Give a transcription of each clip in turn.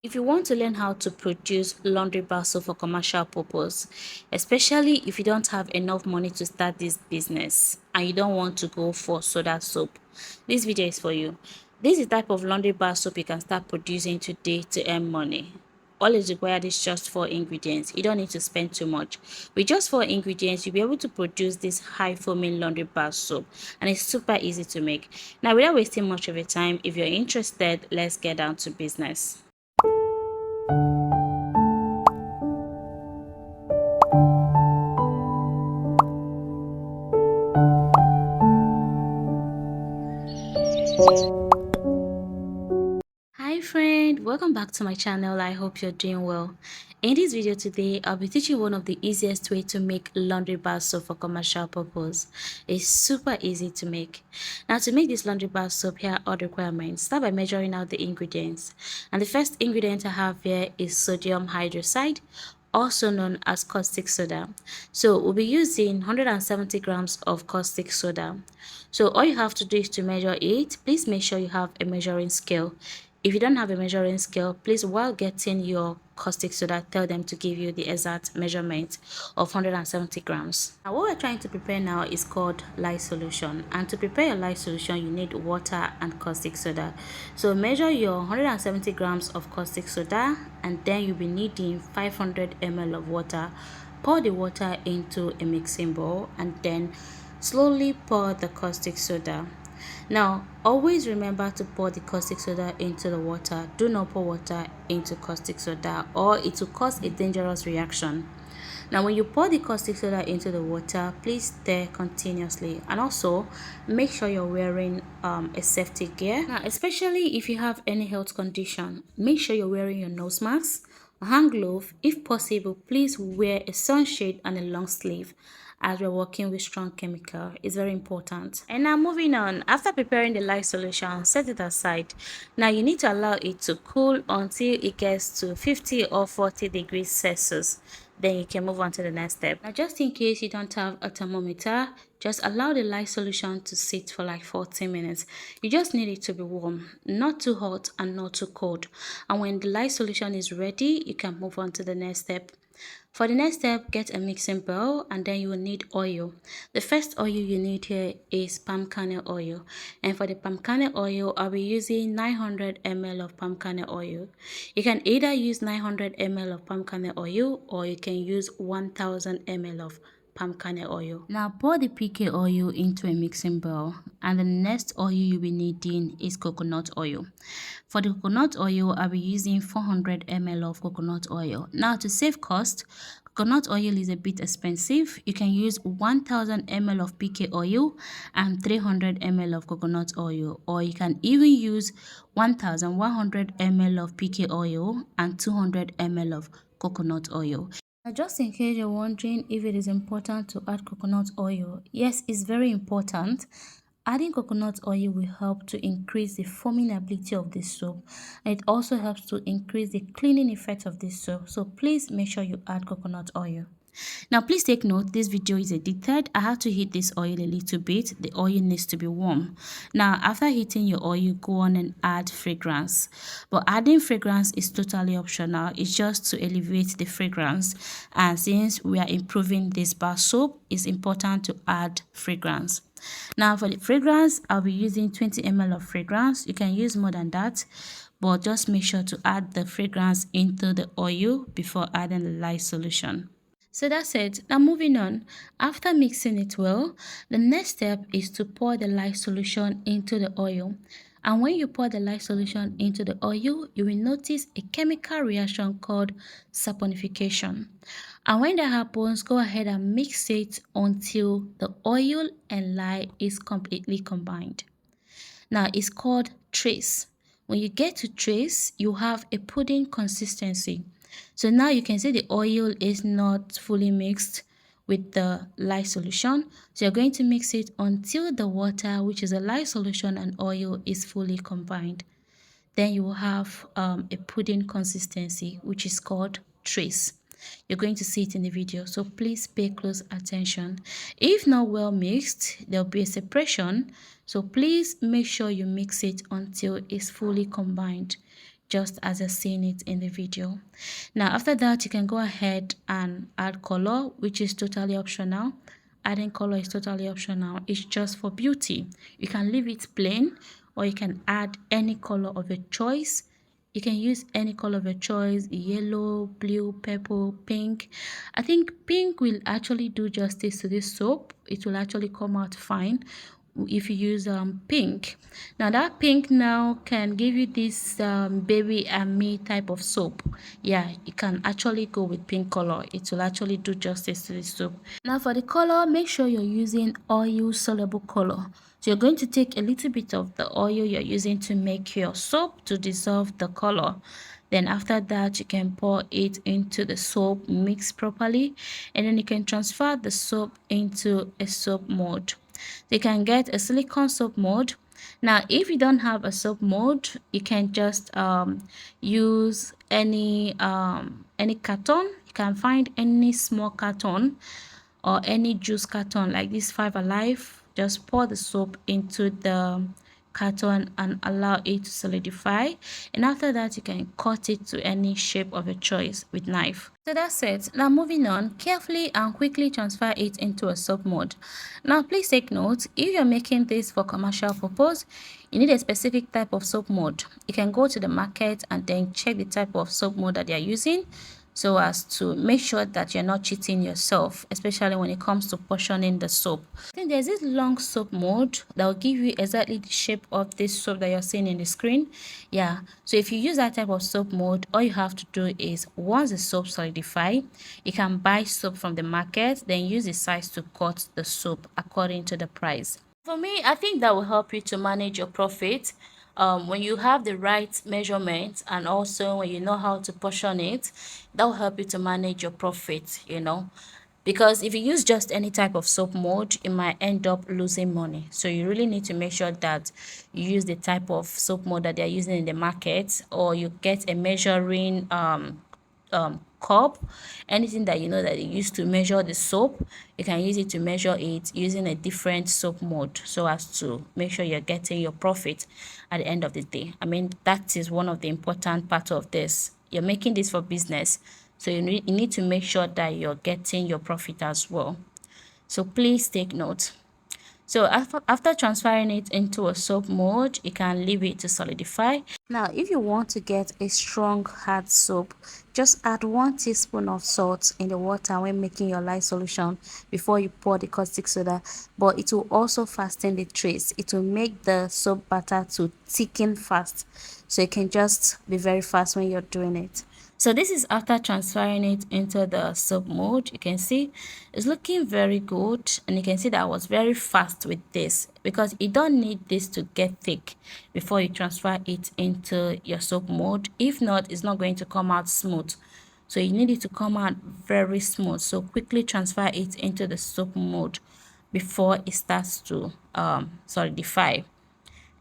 If you want to learn how to produce laundry bar soap for commercial purpose, especially if you don't have enough money to start this business and you don't want to go for soda soap, this video is for you. This is the type of laundry bar soap you can start producing today to earn money. All is required is just 4 ingredients. You don't need to spend too much. With just 4 ingredients, you'll be able to produce this high foaming laundry bar soap, and it's super easy to make. Now, without wasting much of your time, if you're interested, let's get down to business. Hi friend, welcome back to my channel. I hope you're doing well. In this video today, I'll be teaching one of the easiest way to make laundry bar soap for commercial purpose. It's super easy to make. Now, to make this laundry bar soap, here are all the requirements. Start by measuring out the ingredients. And the first ingredient I have here is sodium hydroxide, also known as caustic soda. So we'll be using 170 grams of caustic soda. So all you have to do is to measure it. Please make sure you have a measuring scale. If you don't have a measuring scale, please, while getting your caustic soda, tell them to give you the exact measurement of 170 grams. Now, what we're trying to prepare now is called lye solution. And to prepare your lye solution, you need water and caustic soda. So measure your 170 grams of caustic soda, and then you'll be needing 500 ml of water. Pour the water into a mixing bowl and then slowly pour the caustic soda. Now, always remember to pour the caustic soda into the water. Do not pour water into caustic soda, or it will cause a dangerous reaction. Now, when you pour the caustic soda into the water, please stir continuously, and also make sure you're wearing a safety gear. Now, especially if you have any health condition, make sure you're wearing your nose mask, a hand glove. If possible, please wear a sunshade and a long sleeve, as we're working with strong chemical. It's very important. And now, moving on, after preparing the lye solution, set it aside. Now you need to allow it to cool until it gets to 50 or 40 degrees Celsius. Then you can move on to the next step. Now, just in case you don't have a thermometer, just allow the lye solution to sit for like 40 minutes. You just need it to be warm, not too hot and not too cold. And when the lye solution is ready, you can move on to the next step. For the next step, get a mixing bowl, and then you will need oil. The first oil you need here is palm kernel oil. And for the palm kernel oil, I'll be using 900 ml of palm kernel oil. You can either use 900 ml of palm kernel oil, or you can use 1000 ml of palm kernel oil. Now pour the PK oil into a mixing bowl, and the next oil you'll be needing is coconut oil. For the coconut oil, I'll be using 400 ml of coconut oil. Now, to save cost, coconut oil is a bit expensive. You can use 1000 ml of PK oil and 300 ml of coconut oil, or you can even use 1100 ml of PK oil and 200 ml of coconut oil. Now, just in case you're wondering if it is important to add coconut oil, yes, it's very important. Adding coconut oil will help to increase the foaming ability of this soap, and it also helps to increase the cleaning effect of this soap. So please make sure you add coconut oil. Now, please take note, this video is edited. I have to heat this oil a little bit. The oil needs to be warm. Now, after heating your oil, go on and add fragrance. But adding fragrance is totally optional. It's just to elevate the fragrance. And since we are improving this bar soap, it's important to add fragrance. Now, for the fragrance, I'll be using 20 ml of fragrance. You can use more than that, but just make sure to add the fragrance into the oil before adding the lye solution. So that's it. Now, moving on, after mixing it well, the next step is to pour the lye solution into the oil. And when you pour the lye solution into the oil, you will notice a chemical reaction called saponification. And when that happens, go ahead and mix it until the oil and lye is completely combined. Now, it's called trace. When you get to trace, you have a pudding consistency. So now you can see the oil is not fully mixed with the lye solution. So you're going to mix it until the water, which is a lye solution, and oil is fully combined. Then you will have a pudding consistency, which is called trace. You're going to see it in the video, so please pay close attention. If not well mixed, there'll be a separation, so please make sure you mix it until it's fully combined. just as you're seeing it in the video. Now after that, you can go ahead and add color, which is totally optional. Adding color is totally optional. It's just for beauty. You can leave it plain, or you can add any color of your choice. You can use any color of your choice: yellow, blue, purple, pink. I think pink will actually do justice to this soap. It will actually come out fine if you use pink. Now that pink now can give you this baby and me type of soap. Yeah, you can actually go with pink color. It will actually do justice to this soap. Now for the color, make sure you're using oil soluble color. So you're going to take a little bit of the oil you're using to make your soap to dissolve the color. Then after that, you can pour it into the soap, mix properly, and then you can transfer the soap into a soap mold. You can get a silicone soap mold. Now if you don't have a soap mold, you can just use any carton. You can find any small carton or any juice carton like this 5 Alive. Just pour the soap into the carton and allow it to solidify, and after that you can cut it to any shape of your choice with knife. So that's it. Now moving on, carefully and quickly transfer it into a soap mold. Now please take note, if you're making this for commercial purpose, you need a specific type of soap mold. You can go to the market and then check the type of soap mold that they are using, so as to make sure that you're not cheating yourself, especially when it comes to portioning the soap. Then there's this long soap mold that will give you exactly the shape of this soap that you're seeing in the screen. Yeah, so if you use that type of soap mold, all you have to do is, once the soap solidify, you can buy soap from the market, then use the size to cut the soap according to the price. For me, I think that will help you to manage your profit. When you have the right measurements, and also when you know how to portion it, that will help you to manage your profit, because if you use just any type of soap mold, you might end up losing money. So you really need to make sure that you use the type of soap mold that they're using in the market, or you get a measuring cup, anything that you know that you use to measure the soap. You can use it to measure it using a different soap mold, so as to make sure you're getting your profit at the end of the day. I mean, that is one of the important part of this. You're making this for business, so you need to make sure that you're getting your profit as well. So please take note. So after transferring it into a soap mold, you can leave it to solidify. Now, if you want to get a strong hard soap, just add 1 teaspoon of salt in the water when making your lye solution before you pour the caustic soda. But it will also fasten the trace. It will make the soap batter to thicken fast. So you can just be very fast when you're doing it. So this is after transferring it into the soap mold. You can see it's looking very good, and you can see that I was very fast with this, because you don't need this to get thick before you transfer it into your soap mold. If not, it's not going to come out smooth. So you need it to come out very smooth. So quickly transfer it into the soap mold before it starts to solidify.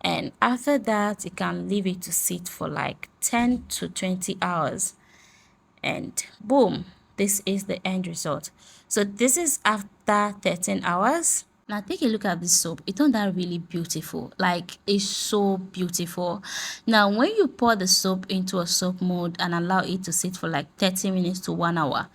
And after that, you can leave it to sit for like 10 to 20 hours, and boom, this is the end result. So this is after 13 hours. Now take a look at this soap. It turned out really beautiful. Like, it's so beautiful. Now when you pour the soap into a soap mold and allow it to sit for like 30 minutes to 1 hour,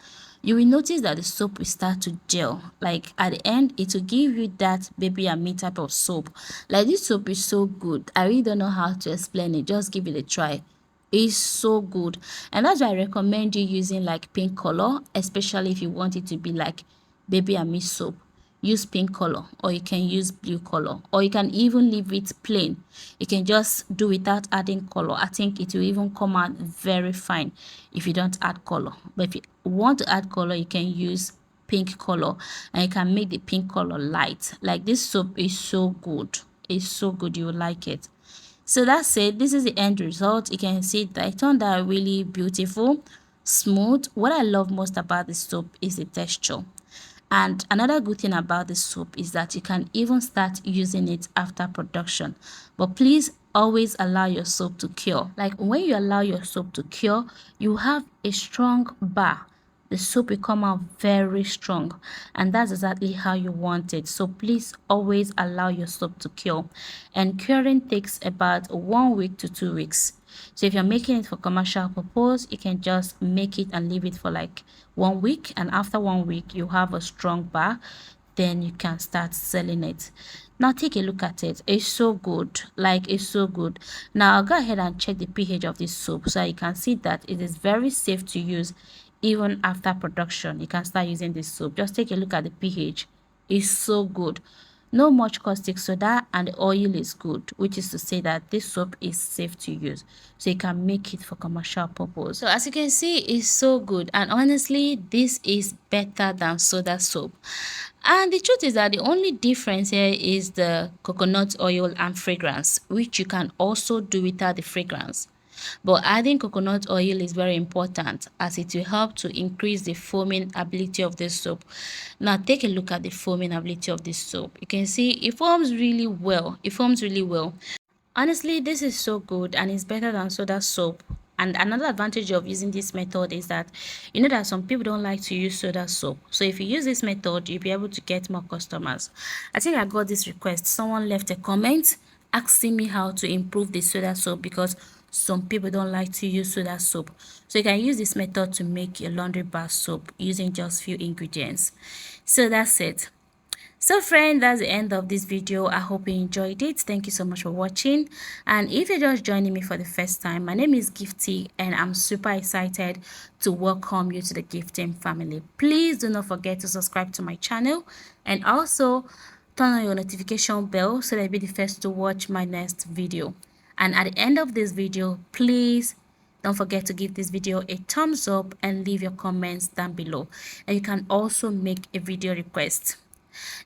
you will notice that the soap will start to gel. Like, at the end, it will give you that baby and me type of soap. Like, this soap is so good. I really don't know how to explain it. Just give it a try. It's so good, and that's why I recommend you using like pink color, especially if you want it to be like baby and me soap. Use pink color, or you can use blue color, or you can even leave it plain. You can just do without adding color. I think it will even come out very fine if you don't add color. But if you want to add color, you can use pink color, and you can make the pink color light. Like, this soap is so good. It's so good, you will like it. So that's it. This is the end result. You can see that it turned out really beautiful, smooth. What I love most about this soap is the texture. And another good thing about this soap is that you can even start using it after production. But please always allow your soap to cure. Like, when you allow your soap to cure, you have a strong bar. The soap will come out very strong, and that's exactly how you want it. So please always allow your soap to cure, and curing takes about 1 week to 2 weeks. So if you're making it for commercial purpose, you can just make it and leave it for like 1 week, and after 1 week you have a strong bar, then you can start selling it. Now take a look at it. It's so good, like it's so good. Now I'll go ahead and check the pH of this soap so you can see that it is very safe to use. Even after production, you can start using this soap. Just take a look at the pH. It's so good. No much caustic soda, and the oil is good, which is to say that this soap is safe to use, so you can make it for commercial purpose. So as you can see, it's so good, and honestly this is better than soda soap. And the truth is that the only difference here is the coconut oil and fragrance, which you can also do without the fragrance. But adding coconut oil is very important, as it will help to increase the foaming ability of this soap. Now take a look at the foaming ability of this soap. You can see it foams really well. It foams really well. Honestly, this is so good and it's better than soda soap. And another advantage of using this method is that you know that some people don't like to use soda soap. So if you use this method, you'll be able to get more customers. I think I got this request. Someone left a comment asking me how to improve the soda soap because some people don't like to use soda soap. So you can use this method to make your laundry bar soap using just few ingredients. So that's it. So friend, that's the end of this video. I hope you enjoyed it. Thank you so much for watching. And if you're just joining me for the first time, my name is Gifty and I'm super excited to welcome you to the gifting family. Please do not forget to subscribe to my channel and also turn on your notification bell so that you'll be the first to watch my next video. And at the end of this video, please don't forget to give this video a thumbs up and leave your comments down below. And you can also make a video request.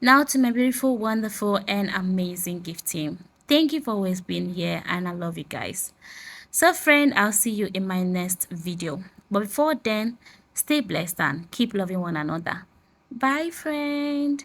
Now to my beautiful, wonderful, and amazing gift team. Thank you for always being here and I love you guys. So friend, I'll see you in my next video. But before then, stay blessed and keep loving one another. Bye friend.